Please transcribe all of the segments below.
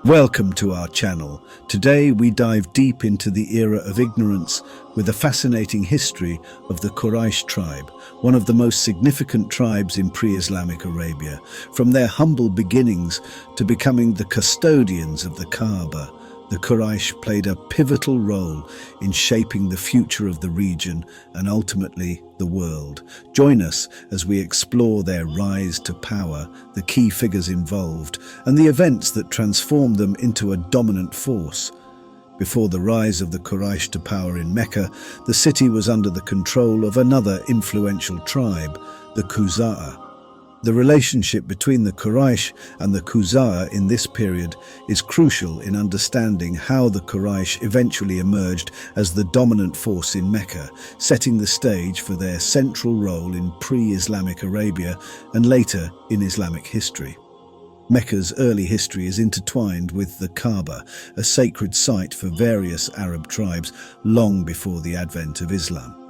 Welcome to our channel. Today we dive deep into the era of ignorance with a fascinating history of the Quraysh tribe, one of the most significant tribes in pre-Islamic Arabia. From their humble beginnings to becoming the custodians of the Kaaba, the Quraysh played a pivotal role in shaping the future of the region and ultimately the world. Join us as we explore their rise to power, the key figures involved, and the events that transformed them into a dominant force. Before the rise of the Quraysh to power in Mecca, the city was under the control of another influential tribe, the QUSAY. The relationship between the Quraysh and the QUSAY in this period is crucial in understanding how the Quraysh eventually emerged as the dominant force in Mecca, setting the stage for their central role in pre-Islamic Arabia and later in Islamic history. Mecca's early history is intertwined with the Kaaba, a sacred site for various Arab tribes long before the advent of Islam.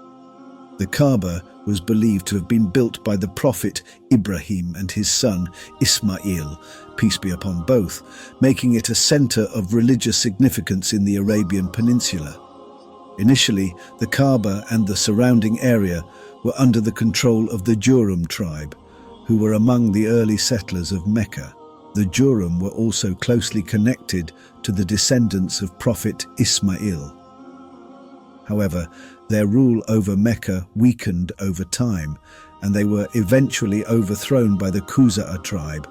The Kaaba was believed to have been built by the prophet Ibrahim and his son Ismail, peace be upon both, making it a center of religious significance in the Arabian Peninsula. Initially, the Kaaba and the surrounding area were under the control of the Jurhum tribe, who were among the early settlers of Mecca. The Jurhum were also closely connected to the descendants of Prophet Ismail. However, their rule over Mecca weakened over time, and they were eventually overthrown by the QUSAY tribe,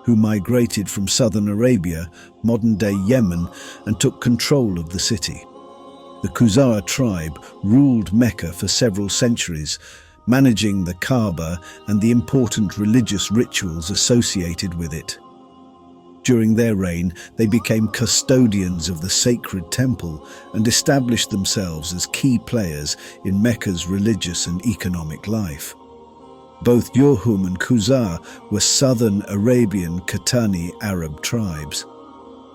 who migrated from southern Arabia, modern-day Yemen, and took control of the city. The QUSAY tribe ruled Mecca for several centuries, managing the Kaaba and the important religious rituals associated with it. During their reign, they became custodians of the sacred temple and established themselves as key players in Mecca's religious and economic life. Both Jurhum and QUSAY were southern Arabian Qatani Arab tribes.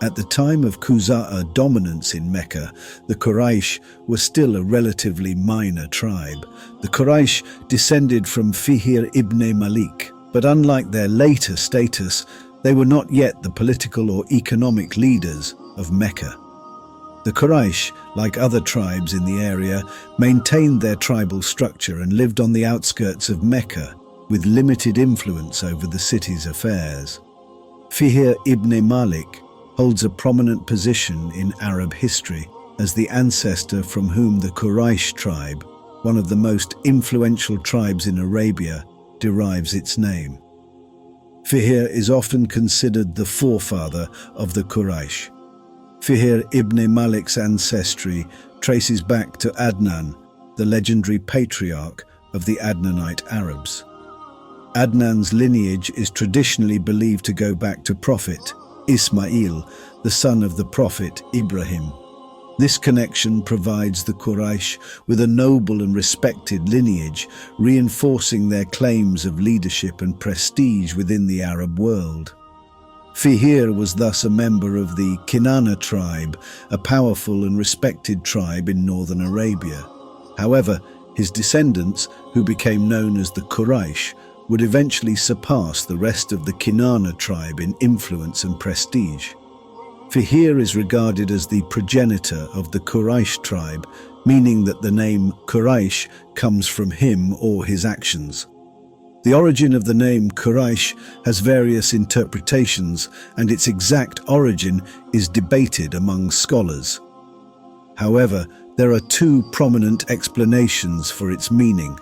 At the time of QUSAY dominance in Mecca, the Quraysh were still a relatively minor tribe. The Quraysh descended from Fihr ibn Malik, but unlike their later status, they were not yet the political or economic leaders of Mecca. The Quraysh, like other tribes in the area, maintained their tribal structure and lived on the outskirts of Mecca, with limited influence over the city's affairs. Fihr ibn Malik holds a prominent position in Arab history as the ancestor from whom the Quraysh tribe, one of the most influential tribes in Arabia, derives its name. Fihr is often considered the forefather of the Quraysh. Fihr ibn Malik's ancestry traces back to Adnan, the legendary patriarch of the Adnanite Arabs. Adnan's lineage is traditionally believed to go back to Prophet Ismail, the son of the Prophet Ibrahim. This connection provides the Quraysh with a noble and respected lineage, reinforcing their claims of leadership and prestige within the Arab world. Fihr was thus a member of the Kinana tribe, a powerful and respected tribe in northern Arabia. However, his descendants, who became known as the Quraysh, would eventually surpass the rest of the Kinana tribe in influence and prestige. Fihr is regarded as the progenitor of the Quraysh tribe, meaning that the name Quraysh comes from him or his actions. The origin of the name Quraysh has various interpretations, and its exact origin is debated among scholars. However, there are two prominent explanations for its meaning.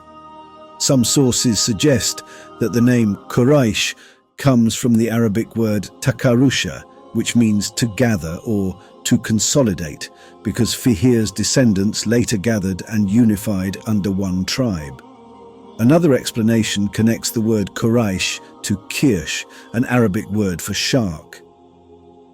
Some sources suggest that the name Quraysh comes from the Arabic word takarusha, which means to gather or to consolidate, because Fihr's descendants later gathered and unified under one tribe. Another explanation connects the word Quraysh to kirsh, an Arabic word for shark.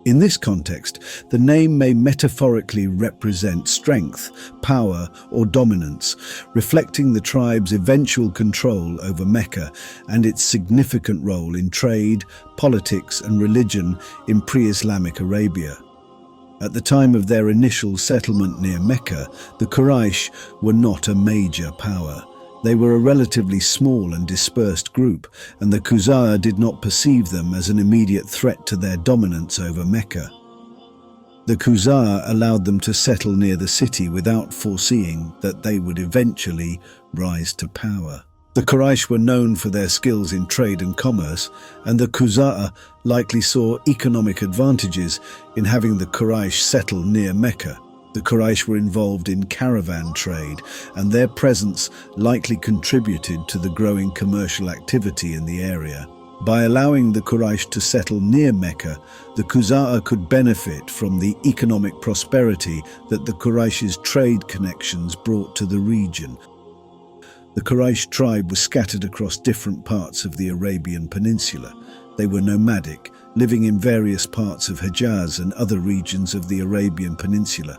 In this context, the name may metaphorically represent strength, power, or dominance, reflecting the tribe's eventual control over Mecca and its significant role in trade, politics, and religion in pre-Islamic Arabia. At the time of their initial settlement near Mecca, the Quraysh were not a major power. They were a relatively small and dispersed group, and the QUSAY did not perceive them as an immediate threat to their dominance over Mecca. The QUSAY allowed them to settle near the city without foreseeing that they would eventually rise to power. The Quraysh were known for their skills in trade and commerce, and the QUSAY likely saw economic advantages in having the Quraysh settle near Mecca. The Quraysh were involved in caravan trade, and their presence likely contributed to the growing commercial activity in the area. By allowing the Quraysh to settle near Mecca, the QUSAY could benefit from the economic prosperity that the Quraysh's trade connections brought to the region. The Quraysh tribe was scattered across different parts of the Arabian Peninsula. They were nomadic, living in various parts of HAJJ and other regions of the Arabian Peninsula.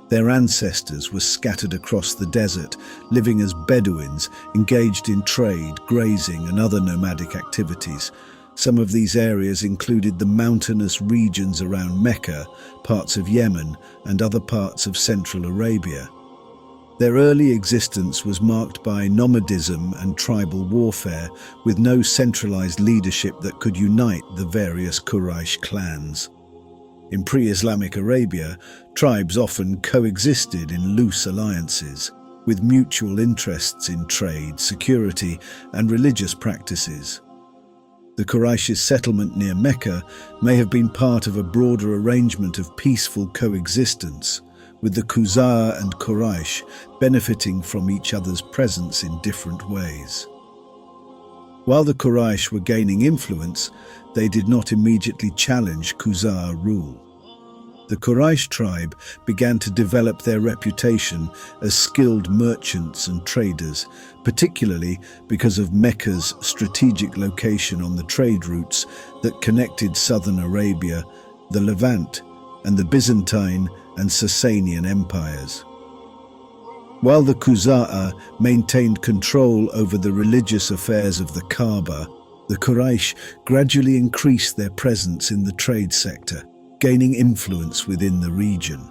Their ancestors were scattered across the desert, living as Bedouins, engaged in trade, grazing, and other nomadic activities. Some of these areas included the mountainous regions around Mecca, parts of Yemen, and other parts of Central Arabia. Their early existence was marked by nomadism and tribal warfare, with no centralized leadership that could unite the various Quraysh clans. In pre-Islamic Arabia, tribes often coexisted in loose alliances, with mutual interests in trade, security, and religious practices. The Quraysh's settlement near Mecca may have been part of a broader arrangement of peaceful coexistence, with the QUSAY and Quraysh benefiting from each other's presence in different ways. While the Quraysh were gaining influence, they did not immediately challenge QUSAY rule. The Quraysh tribe began to develop their reputation as skilled merchants and traders, particularly because of Mecca's strategic location on the trade routes that connected southern Arabia, the Levant, and the Byzantine and Sasanian empires. While the QUSAY maintained control over the religious affairs of the Kaaba, the Quraysh gradually increased their presence in the trade sector, gaining influence within the region.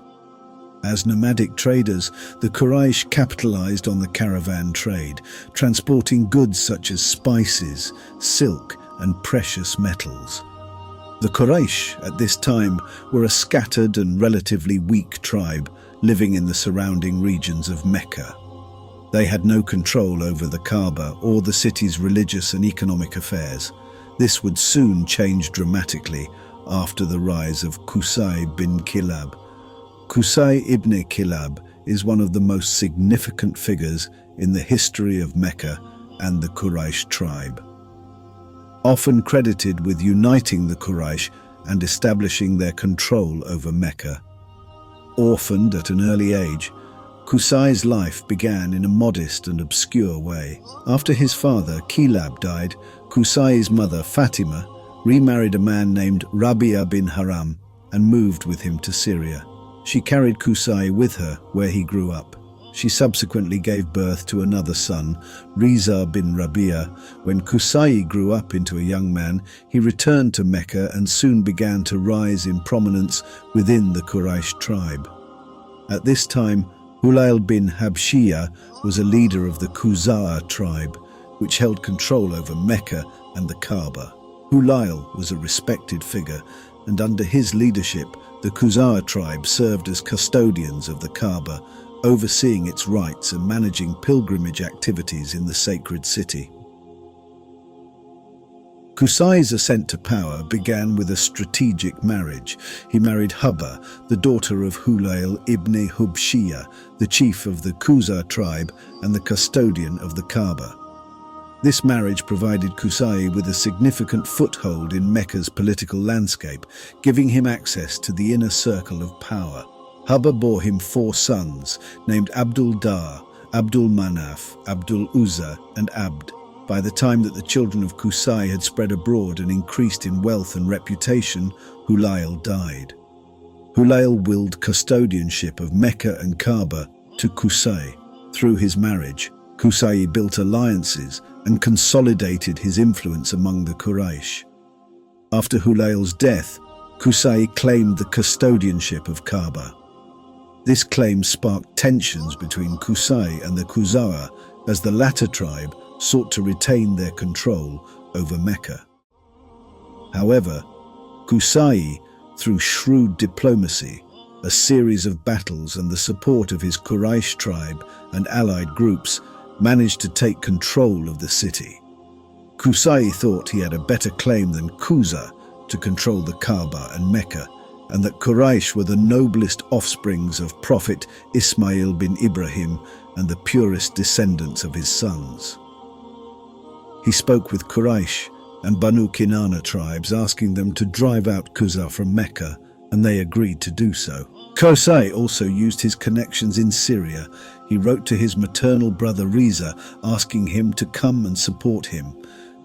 As nomadic traders, the Quraysh capitalized on the caravan trade, transporting goods such as spices, silk, and precious metals. The Quraysh at this time were a scattered and relatively weak tribe living in the surrounding regions of Mecca. They had no control over the Kaaba or the city's religious and economic affairs. This would soon change dramatically after the rise of QUSAY bin KILAB. QUSAY Ibne KILAB is one of the most significant figures in the history of Mecca and the Quraysh tribe. Often credited with uniting the Quraysh and establishing their control over Mecca. Orphaned at an early age, QUSAY's life began in a modest and obscure way. After his father, KILAB, died, QUSAY's mother, Fatima, remarried a man named Rabi'a bin Haram and moved with him to Syria. She carried QUSAY with her where he grew up. She subsequently gave birth to another son, Riza bin Rabi'a. When QUSAY grew up into a young man, he returned to Mecca and soon began to rise in prominence within the Quraysh tribe. At this time, Hulayl bin Habshiyah was a leader of the QUSAY tribe, which held control over Mecca and the Kaaba. Hulayl was a respected figure, and under his leadership, the QUSAY tribe served as custodians of the Kaaba, overseeing its rites and managing pilgrimage activities in the sacred city. QUSAY's ascent to power began with a strategic marriage. He married Pbuh, the daughter of Hulayl ibn Habshiyah, the chief of the QUSAY tribe and the custodian of the Kaaba. This marriage provided QUSAY with a significant foothold in Mecca's political landscape, giving him access to the inner circle of power. Pbuh bore him 4 sons, named Abdul-Dar, Abdul-Manaf, Abdul-Uzza, and Abd. By the time that the children of QUSAY had spread abroad and increased in wealth and reputation, Hulayl died. Hulayl willed custodianship of Mecca and Kaaba to QUSAY. Through his marriage, QUSAY built alliances and consolidated his influence among the Quraysh. After Hulayl's death, QUSAY claimed the custodianship of Kaaba. This claim sparked tensions between QUSAY and the QUSAY as the latter tribe sought to retain their control over Mecca. However, QUSAY, through shrewd diplomacy, A series of battles and the support of his Quraysh tribe and allied groups managed to take control of the city. QUSAY thought he had a better claim than QUSAY to control the Kaaba and Mecca, and that Quraysh were the noblest offsprings of Prophet Ismail bin Ibrahim and the purest descendants of his sons. He spoke with Quraysh and Banu Kinana tribes, asking them to drive out QUSAY from Mecca, and they agreed to do so. QUSAY also used his connections in Syria. He wrote to his maternal brother Riza, asking him to come and support him.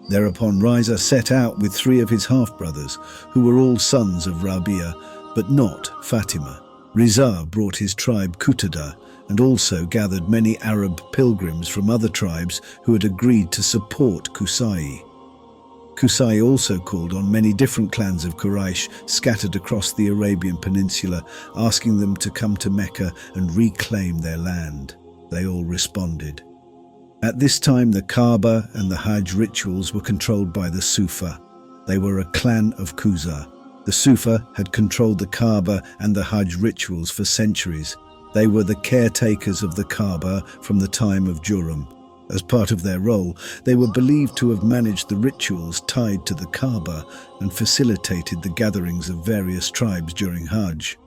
Thereupon Riza set out with 3 of his half-brothers, who were all sons of Rabia, but not Fatima. Riza brought his tribe Qutadah, and also gathered many Arab pilgrims from other tribes who had agreed to support QUSAY. QUSAY also called on many different clans of Quraysh scattered across the Arabian Peninsula, asking them to come to Mecca and reclaim their land. They all responded. At this time, the Kaaba and the Hajj rituals were controlled by the Sufa. They were a clan of QUSAY. The Sufa had controlled the Kaaba and the Hajj rituals for centuries. They were the caretakers of the Kaaba from the time of Jurhum. As part of their role, they were believed to have managed the rituals tied to the Kaaba and facilitated the gatherings of various tribes during Hajj.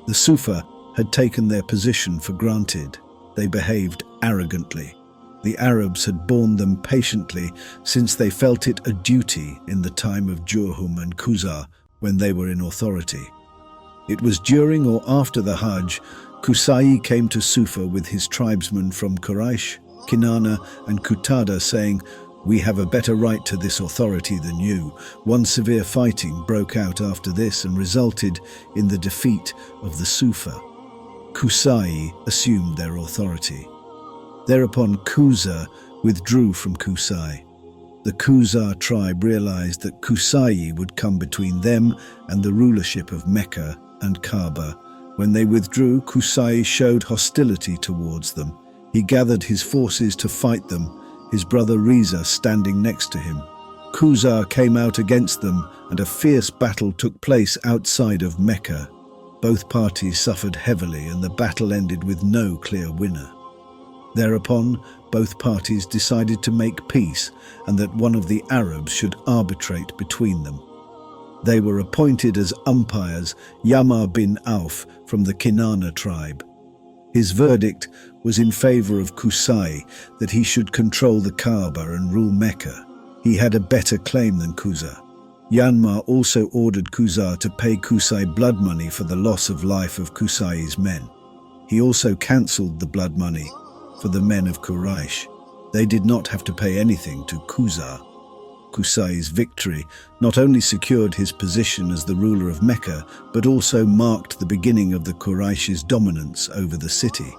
The Sufa had taken their position for granted. They behaved arrogantly. The Arabs had borne them patiently since they felt it a duty in the time of Jurhum and QUSAY when they were in authority. It was during or after the Hajj, QUSAY came to Sufa with his tribesmen from Quraysh, Kinana and Qutadah, saying, "We have a better right to this authority than you." One severe fighting broke out after this and resulted in the defeat of the Sufa. QUSAY assumed their authority. Thereupon QUSAY withdrew from QUSAY. The QUSAY tribe realized that QUSAY would come between them and the rulership of Mecca and Kaaba. When they withdrew, QUSAY showed hostility towards them. He gathered his forces to fight them, his brother Riza standing next to him. QUSAY came out against them, and a fierce battle took place outside of Mecca. Both parties suffered heavily, and the battle ended with no clear winner. Thereupon, both parties decided to make peace, and that one of the Arabs should arbitrate between them. They were appointed as umpires Yamar bin Auf from the Kinana tribe. His verdict was in favor of QUSAY, that he should control the Kaaba and rule Mecca. He had a better claim than QUSAY. Yanmar also ordered QUSAY to pay QUSAY blood money for the loss of life of QUSAY's men. He also cancelled the blood money for the men of Quraysh. They did not have to pay anything to QUSAY. QUSAY's victory not only secured his position as the ruler of Mecca, but also marked the beginning of the Quraysh's dominance over the city.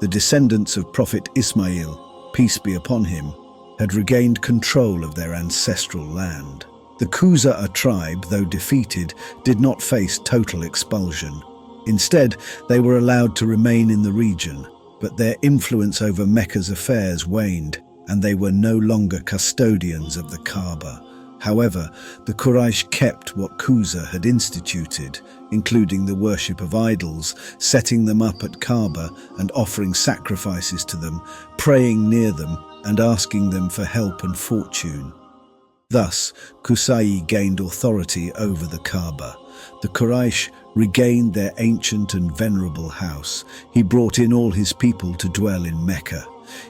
The descendants of Prophet Ismail, peace be upon him, had regained control of their ancestral land. The QUSAY tribe, though defeated, did not face total expulsion. Instead, they were allowed to remain in the region, but their influence over Mecca's affairs waned, and they were no longer custodians of the Kaaba. However, the Quraysh kept what QUSAY had instituted, including the worship of idols, setting them up at Kaaba and offering sacrifices to them, praying near them and asking them for help and fortune. Thus, QUSAY gained authority over the Kaaba. The Quraysh regained their ancient and venerable house. He brought in all his people to dwell in Mecca.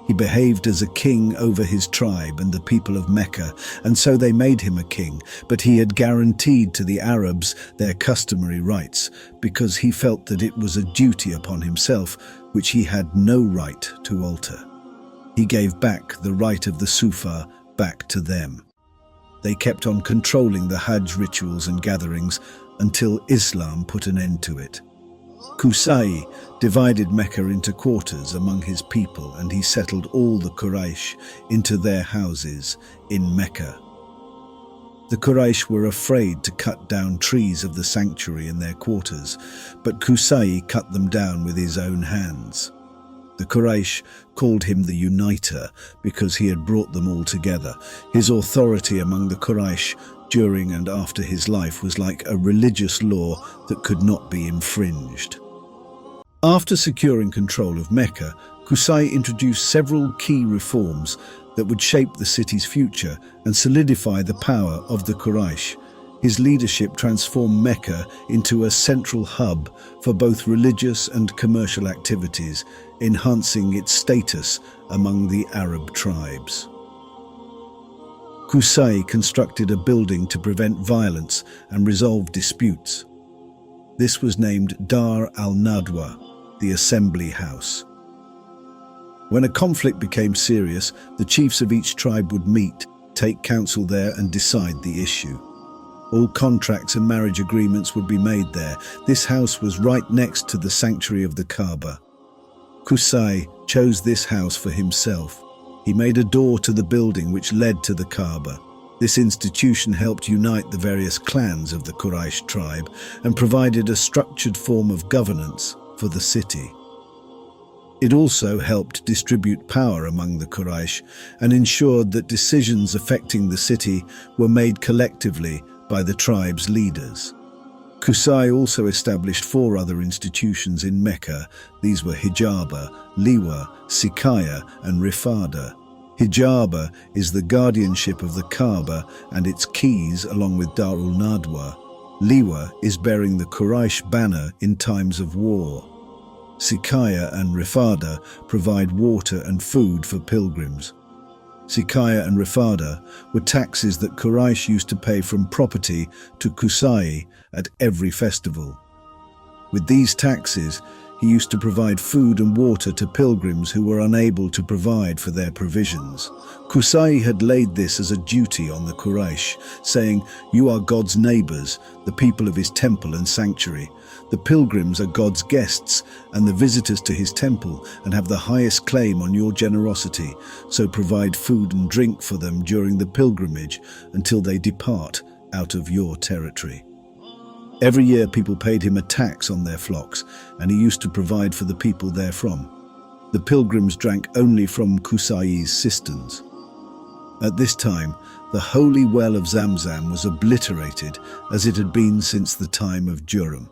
He behaved as a king over his tribe and the people of Mecca, and so they made him a king, but he had guaranteed to the Arabs their customary rights, because he felt that it was a duty upon himself which he had no right to alter. He gave back the right of the Sufa back to them. They kept on controlling the Hajj rituals and gatherings until Islam put an end to it. QUSAY divided Mecca into quarters among his people, and he settled all the Quraysh into their houses in Mecca. The Quraysh were afraid to cut down trees of the sanctuary in their quarters, but QUSAY cut them down with his own hands. The Quraysh called him the Uniter because he had brought them all together. His authority among the Quraysh during and after his life was like a religious law that could not be infringed. After securing control of Mecca, Qusay introduced several key reforms that would shape the city's future and solidify the power of the Quraysh. His leadership transformed Mecca into a central hub for both religious and commercial activities, enhancing its status among the Arab tribes. Qusay constructed a building to prevent violence and resolve disputes. This was named Dar al-Nadwa, the Assembly House. When a conflict became serious, the chiefs of each tribe would meet, take counsel there and decide the issue. All contracts and marriage agreements would be made there. This house was right next to the sanctuary of the Kaaba. Qusay chose this house for himself. He made a door to the building which led to the Kaaba. This institution helped unite the various clans of the Quraysh tribe and provided a structured form of governance for the city. It also helped distribute power among the Quraysh and ensured that decisions affecting the city were made collectively by the tribe's leaders. Qusay also established 4 other institutions in Mecca. These were Hijaba, LIWA, SIQAYA and RIFADA. Hijaba is the guardianship of the Kaaba and its keys along with Darul Nadwa. LIWA is bearing the Quraysh banner in times of war. SIQAYA and RIFADA provide water and food for pilgrims. SIQAYA and RIFADA were taxes that Quraysh used to pay from property to Qusay at every festival. With these taxes, he used to provide food and water to pilgrims who were unable to provide for their provisions. Qusay had laid this as a duty on the Quraysh, saying, "You are God's neighbors, the people of his temple and sanctuary. The pilgrims are God's guests and the visitors to his temple and have the highest claim on your generosity, so provide food and drink for them during the pilgrimage until they depart out of your territory." Every year people paid him a tax on their flocks, and he used to provide for the people therefrom. The pilgrims drank only from Qusay's cisterns. At this time, the holy well of Zamzam was obliterated as it had been since the time of Jurham.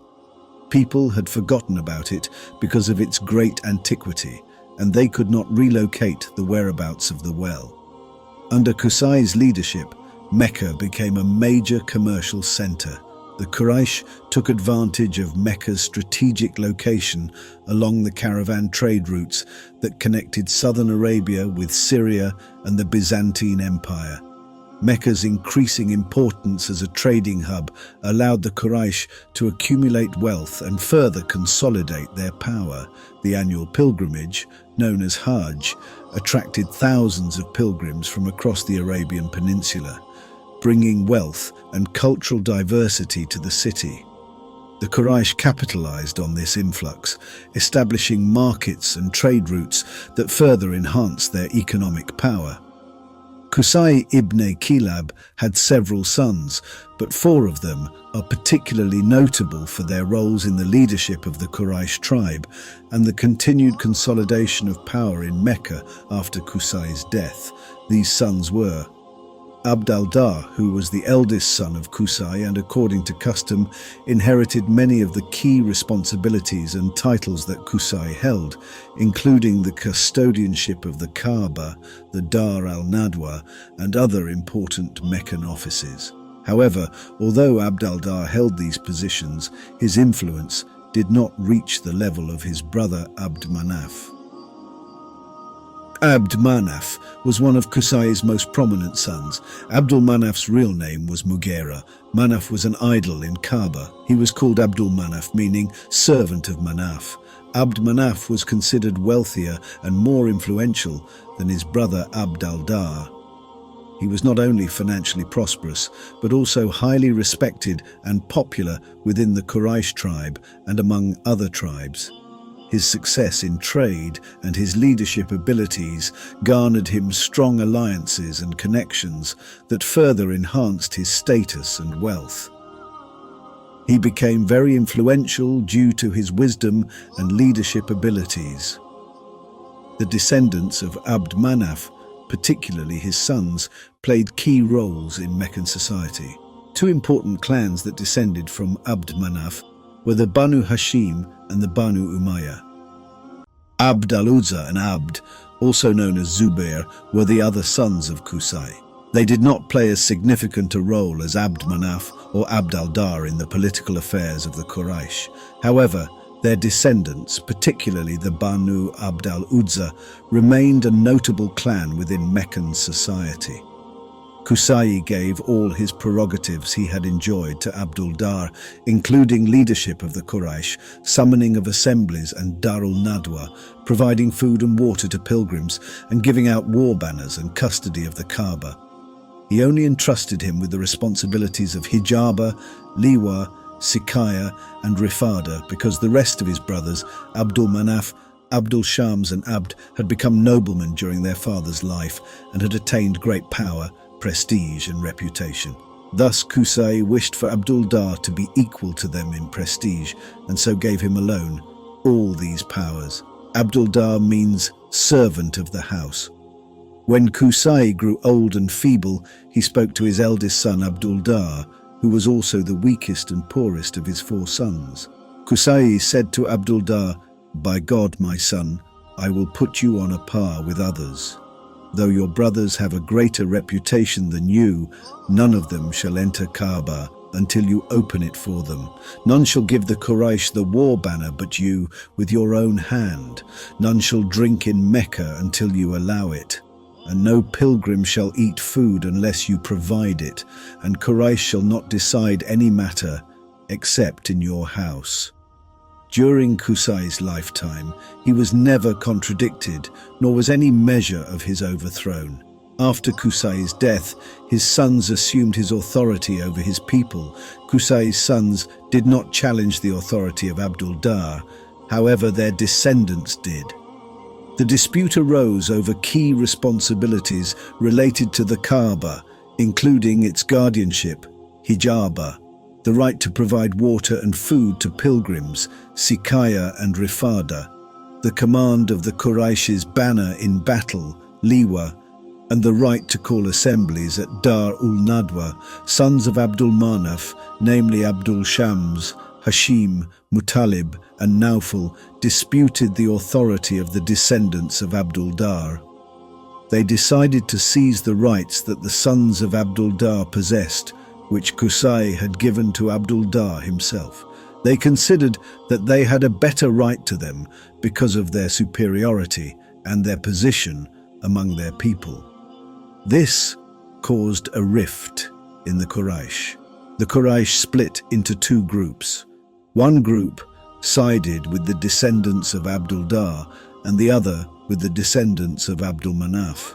People had forgotten about it because of its great antiquity, and they could not relocate the whereabouts of the well. Under Qusay's leadership, Mecca became a major commercial center. The Quraysh took advantage of Mecca's strategic location along the caravan trade routes that connected southern Arabia with Syria and the Byzantine Empire. Mecca's increasing importance as a trading hub allowed the Quraysh to accumulate wealth and further consolidate their power. The annual pilgrimage, known as HAJJ, attracted thousands of pilgrims from across the Arabian Peninsula, bringing wealth and cultural diversity to the city. The Quraysh capitalized on this influx, establishing markets and trade routes that further enhanced their economic power. Qusay Ibne KILAB had several sons, but 4 of them are particularly notable for their roles in the leadership of the Quraysh tribe and the continued consolidation of power in Mecca after Qusay's death. These sons were Abd al-Dar, who was the eldest son of Qusay and, according to custom, inherited many of the key responsibilities and titles that Qusay held, including the custodianship of the Kaaba, the Dar al-Nadwa, and other important Meccan offices. However, although Abd al-Dar held these positions, his influence did not reach the level of his brother Abd Manaf. Abd Manaf was one of Qusay's most prominent sons. Abdul Manaf's real name was Mughira. Manaf was an idol in Kaaba. He was called Abdul Manaf, meaning servant of Manaf. Abd Manaf was considered wealthier and more influential than his brother Abd al-Dar. He was not only financially prosperous, but also highly respected and popular within the Quraysh tribe and among other tribes. His success in trade and his leadership abilities garnered him strong alliances and connections that further enhanced his status and wealth. He became very influential due to his wisdom and leadership abilities. The descendants of Abd Manaf, particularly his sons, played key roles in Meccan society. Two important clans that descended from Abd Manaf were the Banu Hashim and the Banu Umayyah. Abd al-Uzza and Abd, also known as Zubair, were the other sons of Qusay. They did not play as significant a role as Abd Manaf or Abd al-Dar in the political affairs of the Quraysh. However, their descendants, particularly the Banu Abd al-Uzza, remained a notable clan within Meccan society. QUSAY gave all his prerogatives he had enjoyed to Abdul-Dar, including leadership of the Quraysh, summoning of assemblies and Darul Nadwa, providing food and water to pilgrims, and giving out war banners and custody of the Kaaba. He only entrusted him with the responsibilities of Hijaba, LIWA, SIQAYA and RIFADA because the rest of his brothers, Abdul Manaf, Abdul Shams and Abd, had become noblemen during their father's life and had attained great power, prestige and reputation. Thus QUSAY wished for Abdul-Dar to be equal to them in prestige and so gave him alone all these powers. Abdul-Dar means servant of the house. When QUSAY grew old and feeble, he spoke to his eldest son Abdul-Dar, who was also the weakest and poorest of his 4 sons. QUSAY said to Abdul-Dar, "By God, my son, I will put you on a par with others. Though your brothers have a greater reputation than you, none of them shall enter Kaaba until you open it for them. None shall give the Quraysh the war banner but you, with your own hand. None shall drink in Mecca until you allow it. And no pilgrim shall eat food unless you provide it, and Quraysh shall not decide any matter except in your house." During QUSAY's lifetime, he was never contradicted, nor was any measure of his overthrown. After QUSAY's death, his sons assumed his authority over his people. QUSAY's sons did not challenge the authority of Abdul-Dar, however their descendants did. The dispute arose over key responsibilities related to the Kaaba, including its guardianship, hijaba, the right to provide water and food to pilgrims, SIQAYA and RIFADA, the command of the Quraysh's banner in battle, LIWA, and the right to call assemblies at Dar-ul-Nadwa. Sons of Abdul Manaf, namely Abdul Shams, Hashim, Muttalib and Naufal, disputed the authority of the descendants of Abdul-Dar. They decided to seize the rights that the sons of Abdul-Dar possessed, which QUSAY had given to Abdul-Dar himself. They considered that they had a better right to them because of their superiority and their position among their people. This caused a rift in the Quraysh. The Quraysh split into 2 groups. One group sided with the descendants of Abdul-Dar and the other with the descendants of Abdul Manaf.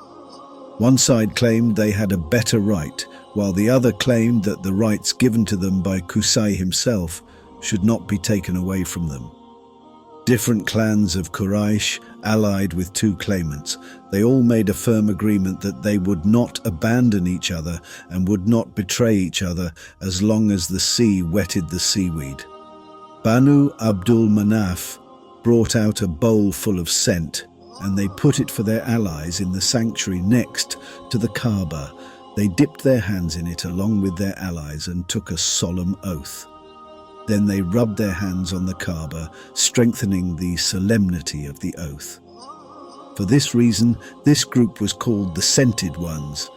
One side claimed they had a better right, while the other claimed that the rights given to them by QUSAY himself should not be taken away from them. Different clans of Quraysh allied with 2 claimants. They all made a firm agreement that they would not abandon each other and would not betray each other as long as the sea wetted the seaweed. Banu Abdul Manaf brought out a bowl full of scent, and they put it for their allies in the sanctuary next to the Kaaba. They dipped their hands in it along with their allies and took a solemn oath. Then they rubbed their hands on the Kaaba, strengthening the solemnity of the oath. For this reason, this group was called the Scented Ones.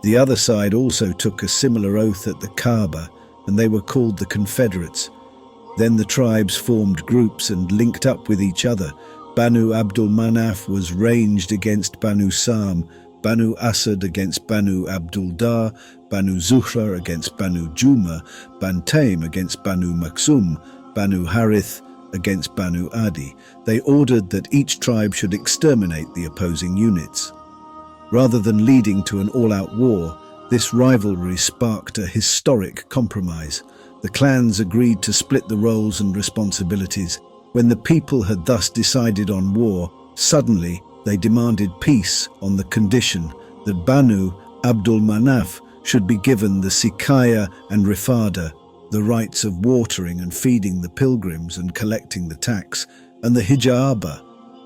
The other side also took a similar oath at the Kaaba, and they were called the Confederates. Then the tribes formed groups and linked up with each other. Banu Abdul Manaf was ranged against Banu Sam, Banu Asad against Banu Abdul-Dar, Banu Zuhra against Banu Juma, Bantaim against Banu Maksum, Banu Harith against Banu Adi. They ordered that each tribe should exterminate the opposing units. Rather than leading to an all-out war, this rivalry sparked a historic compromise. The clans agreed to split the roles and responsibilities. When the people had thus decided on war, suddenly they demanded peace on the condition that Banu Abdul Manaf should be given the SIQAYA and RIFADA, the rights of watering and feeding the pilgrims and collecting the tax, and the Hijaba,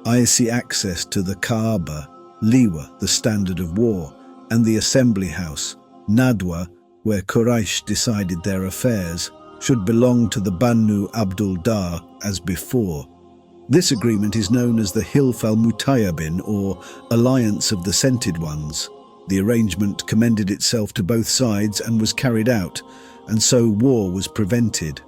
easy access to the Kaaba, LIWA, the standard of war, and the assembly house, NADWA, where Quraysh decided their affairs, should belong to the Banu Abdul Dar as before. This agreement is known as the Hilf al-Mutayyabin, or Alliance of the Scented Ones. The arrangement commended itself to both sides and was carried out, and so war was prevented.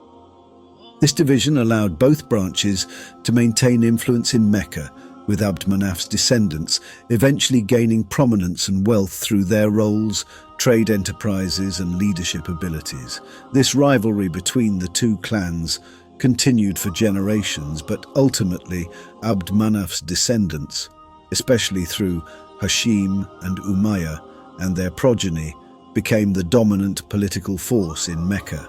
This division allowed both branches to maintain influence in Mecca, with Abd Manaf's descendants eventually gaining prominence and wealth through their roles, trade enterprises and leadership abilities. This rivalry between the two clans continued for generations, but ultimately Abd Manaf's descendants, especially through Hashim and Umayyah and their progeny, became the dominant political force in Mecca.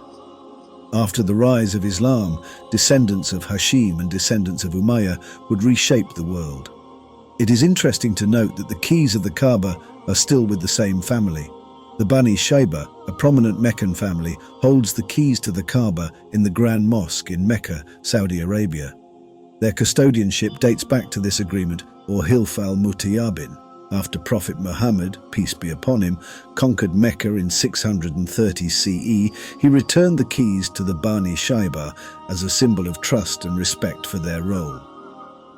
After the rise of Islam, descendants of Hashim and descendants of Umayyah would reshape the world. It is interesting to note that the keys of the Kaaba are still with the same family. The Bani Shayba, a prominent Meccan family, holds the keys to the Kaaba in the Grand Mosque in Mecca, Saudi Arabia. Their custodianship dates back to this agreement, or Hilf al-Mutayyabin, after Prophet Muhammad, peace be upon him, conquered Mecca in 630 CE. He returned the keys to the Bani Shayba as a symbol of trust and respect for their role.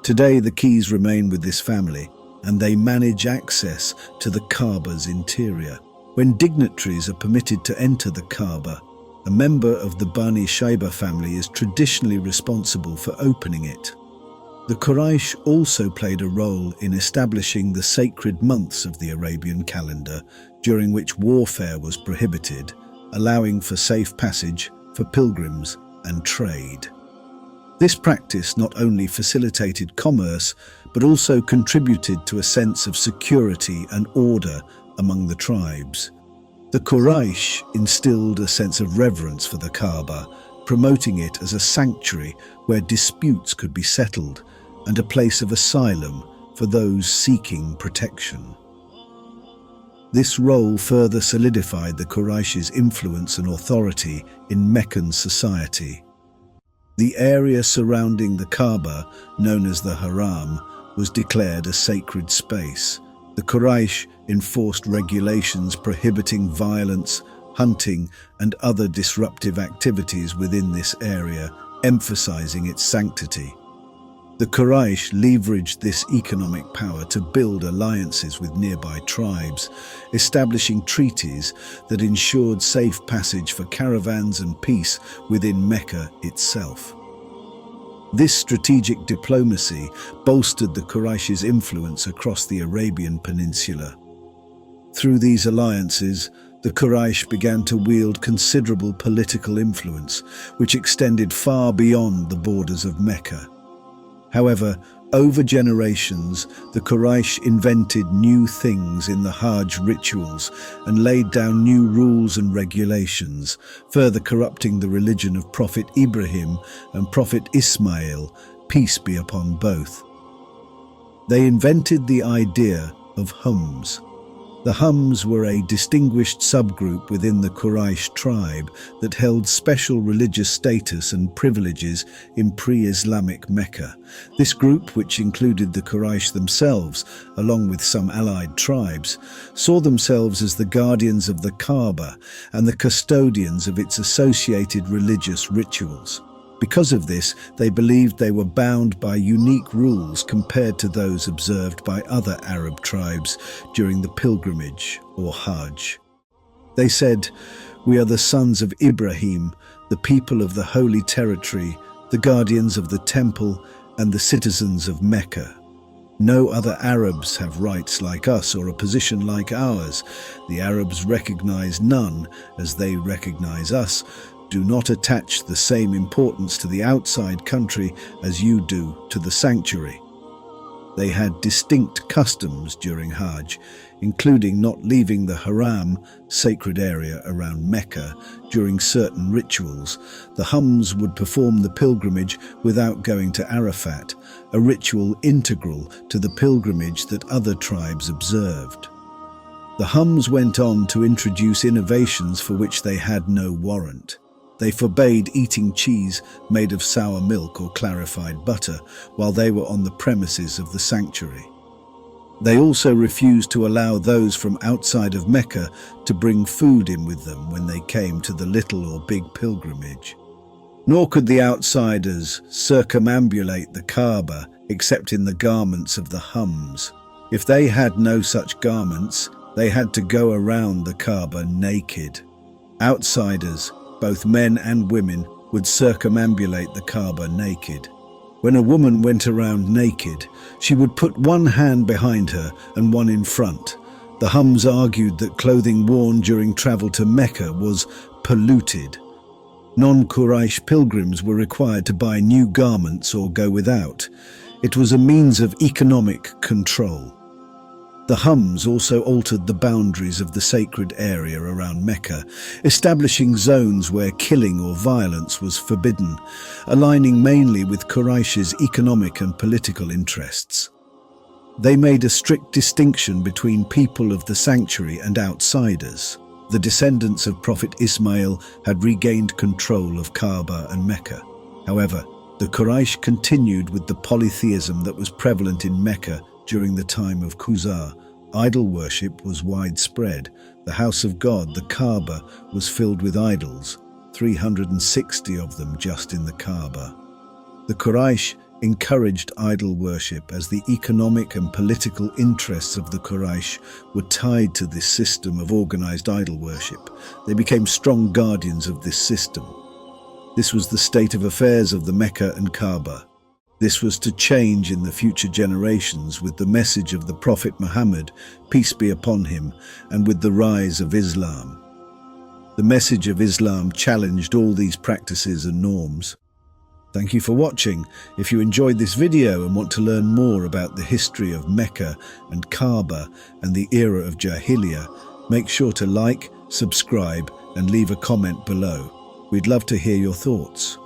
Today the keys remain with this family, and they manage access to the Kaaba's interior. When dignitaries are permitted to enter the Kaaba, a member of the Bani Shayba family is traditionally responsible for opening it. The Quraysh also played a role in establishing the sacred months of the Arabian calendar, during which warfare was prohibited, allowing for safe passage for pilgrims and trade. This practice not only facilitated commerce, but also contributed to a sense of security and order among the tribes. The Quraysh instilled a sense of reverence for the Kaaba, promoting it as a sanctuary where disputes could be settled and a place of asylum for those seeking protection. This role further solidified the Quraysh's influence and authority in Meccan society. The area surrounding the Kaaba, known as the Haram, was declared a sacred space. The Quraysh enforced regulations prohibiting violence, hunting, and other disruptive activities within this area, emphasizing its sanctity. The Quraysh leveraged this economic power to build alliances with nearby tribes, establishing treaties that ensured safe passage for caravans and peace within Mecca itself. This strategic diplomacy bolstered the Quraysh's influence across the Arabian Peninsula. Through these alliances, the Quraysh began to wield considerable political influence, which extended far beyond the borders of Mecca. However, over generations, the Quraysh invented new things in the HAJJ rituals and laid down new rules and regulations, further corrupting the religion of Prophet Ibrahim and Prophet Ismail, peace be upon both. They invented the idea of hums. The hums were a distinguished subgroup within the Quraysh tribe that held special religious status and privileges in pre-Islamic Mecca. This group, which included the Quraysh themselves, along with some allied tribes, saw themselves as the guardians of the Kaaba and the custodians of its associated religious rituals. Because of this, they believed they were bound by unique rules compared to those observed by other Arab tribes during the pilgrimage or Hajj. They said, "We are the sons of Ibrahim, the people of the holy territory, the guardians of the temple, and the citizens of Mecca. No other Arabs have rights like us or a position like ours. The Arabs recognize none as they recognize us. Do not attach the same importance to the outside country as you do to the sanctuary." They had distinct customs during Hajj, including not leaving the Haram, sacred area around Mecca, during certain rituals. The hums would perform the pilgrimage without going to Arafat, a ritual integral to the pilgrimage that other tribes observed. The hums went on to introduce innovations for which they had no warrant. They forbade eating cheese made of sour milk or clarified butter while they were on the premises of the sanctuary. They also refused to allow those from outside of Mecca to bring food in with them when they came to the little or big pilgrimage. Nor could the outsiders circumambulate the Kaaba except in the garments of the Hums. If they had no such garments, they had to go around the Kaaba naked. Outsiders, both men and women, would circumambulate the Kaaba naked. When a woman went around naked, she would put one hand behind her and one in front. The Hums argued that clothing worn during travel to Mecca was polluted. Non-Quraysh pilgrims were required to buy new garments or go without. It was a means of economic control. The Hums also altered the boundaries of the sacred area around Mecca, establishing zones where killing or violence was forbidden, aligning mainly with Quraysh's economic and political interests. They made a strict distinction between people of the sanctuary and outsiders. The descendants of Prophet Ismail had regained control of Kaaba and Mecca. However, the Quraysh continued with the polytheism that was prevalent in Mecca during the time of QUSAY. Idol worship was widespread. The house of God, the Kaaba, was filled with idols, 360 of them just in the Kaaba. The Quraysh encouraged idol worship as the economic and political interests of the Quraysh were tied to this system of organized idol worship. They became strong guardians of this system. This was the state of affairs of the Mecca and Kaaba. This was to change in the future generations with the message of the Prophet Muhammad, peace be upon him, and with the rise of Islam. The message of Islam challenged all these practices and norms. Thank you for watching. If you enjoyed this video and want to learn more about the history of Mecca and Kaaba and the era of Jahiliya, make sure to like, subscribe, and leave a comment below. We'd love to hear your thoughts.